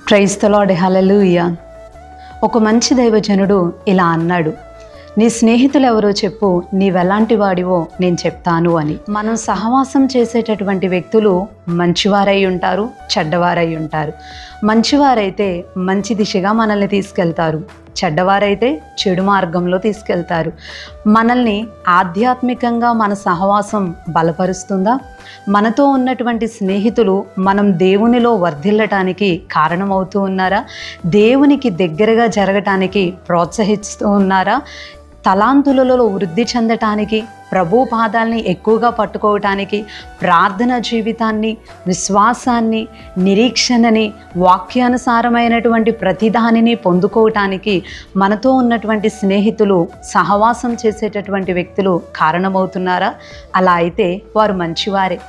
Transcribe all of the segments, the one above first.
Praise the lord, హల్లెలూయా. ఒక మంచి దైవజనుడు ఇలా అన్నాడు, నీ స్నేహితులు ఎవరో చెప్పు, నీవెలాంటి వాడివో నేను చెప్తాను అని. మనం సహవాసం చేసేటటువంటి వ్యక్తులు మంచివారై ఉంటారు, చెడ్డవారై ఉంటారు. మంచివారైతే మంచి దిశగా మనల్ని తీసుకెళ్తారు, చెడ్డవారైతే చెడు మార్గంలో తీసుకెళ్తారు. మనల్ని ఆధ్యాత్మికంగా మన సహవాసం బలపరుస్తుందా? మనతో ఉన్నటువంటి స్నేహితులు మనం దేవునిలో వర్ధిల్లటానికి కారణమవుతూ ఉన్నారా? దేవునికి దగ్గరగా జరగటానికి ప్రోత్సహిస్తూ ఉన్నారా? తలాంతులలో వృద్ధి చెందటానికి, ప్రభు పాదాల్ని ఎక్కువగా పట్టుకోవటానికి, ప్రార్థన జీవితాన్ని, విశ్వాసాన్ని, నిరీక్షణని, వాక్యానుసారమైనటువంటి ప్రతిదానిని పొందుకోవటానికి మనతో ఉన్నటువంటి స్నేహితులు, సహవాసం చేసేటటువంటి వ్యక్తులు కారణమవుతున్నారా? అలా అయితే వారు మంచివారే.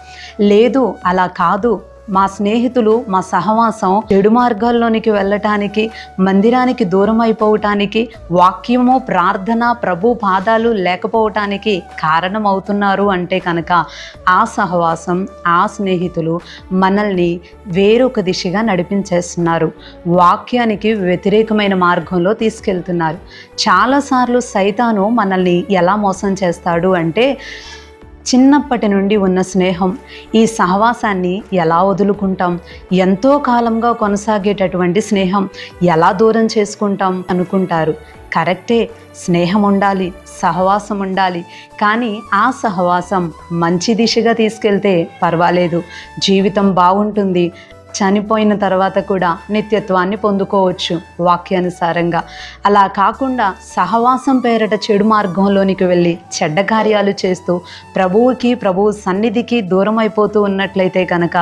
లేదు, అలా కాదు, మా స్నేహితులు, మా సహవాసం చెడు మార్గాల్లోనికి వెళ్ళటానికి, మందిరానికి దూరం అయిపోవటానికి, వాక్యము, ప్రార్థన, ప్రభు పాదాలు లేకపోవటానికి కారణమవుతున్నారు అంటే కనుక ఆ సహవాసం, ఆ స్నేహితులు మనల్ని వేరొక దిశగా నడిపించేస్తున్నారు, వాక్యానికి వ్యతిరేకమైన మార్గంలో తీసుకెళ్తున్నారు. చాలాసార్లు సైతాను మనల్ని ఎలా మోసం చేస్తాడు అంటే, చిన్నప్పటి నుండి ఉన్న స్నేహం, ఈ సహవాసాన్ని ఎలా వదులుకుంటాం, ఎంతో కాలంగా కొనసాగేటటువంటి స్నేహం ఎలా దూరం చేసుకుంటాం అనుకుంటారు. కరెక్టే, స్నేహం ఉండాలి, సహవాసం ఉండాలి, కానీ ఆ సహవాసం మంచి దిశగా తీసుకెళ్తే పర్వాలేదు, జీవితం బాగుంటుంది, చనిపోయిన తర్వాత కూడా నిత్యత్వాన్ని పొందుకోవచ్చు వాక్యానుసారంగా. అలా కాకుండా సహవాసం పేరట చెడు మార్గంలోనికి వెళ్ళి చెడ్డ కార్యాలు చేస్తూ ప్రభువు సన్నిధికి దూరం అయిపోతూ ఉన్నట్లయితే కనుక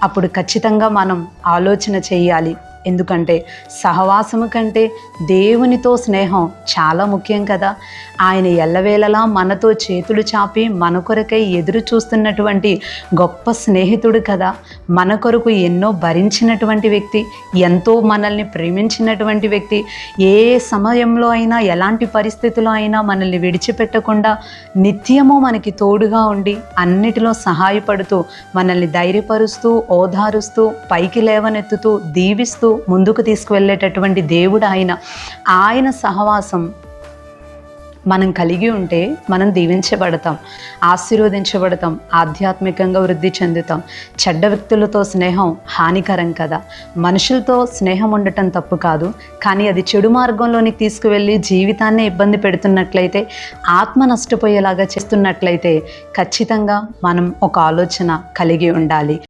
అప్పుడు ఖచ్చితంగా మనం ఆలోచన చేయాలి. ఎందుకంటే సహవాసము కంటే దేవునితో స్నేహం చాలా ముఖ్యం కదా. ఆయన ఎల్లవేళలా మనతో చేతులు చాపి మన కొరకై ఎదురు చూస్తున్నటువంటి గొప్ప స్నేహితుడు కదా. మన కొరకు ఎన్నో భరించినటువంటి వ్యక్తి, ఎంతో మనల్ని ప్రేమించినటువంటి వ్యక్తి, ఏ సమయంలో అయినా, ఎలాంటి పరిస్థితుల్లో అయినా మనల్ని విడిచిపెట్టకుండా నిత్యము మనకి తోడుగా ఉండి అన్నిటిలో సహాయపడుతూ మనల్ని ధైర్యపరుస్తూ, ఓదారుస్తూ, పైకి లేవనెత్తుతూ, దీవిస్తూ ముందుకు తీసుకువెళ్ళేటటువంటి దేవుడు ఆయన సహవాసం మనం కలిగి ఉంటే మనం దీవించబడతాం, ఆశీర్వదించబడతాం, ఆధ్యాత్మికంగా వృద్ధి చెందుతాం. చెడ్డ వ్యక్తులతో స్నేహం హానికరం కదా. మనుషులతో స్నేహం ఉండటం తప్పు కాదు, కానీ అది చెడు మార్గంలోనికి తీసుకువెళ్ళి జీవితాన్ని ఇబ్బంది పెడుతున్నట్లయితే, ఆత్మ నష్టపోయేలాగా చేస్తున్నట్లయితే ఖచ్చితంగా మనం ఒక ఆలోచన కలిగి ఉండాలి.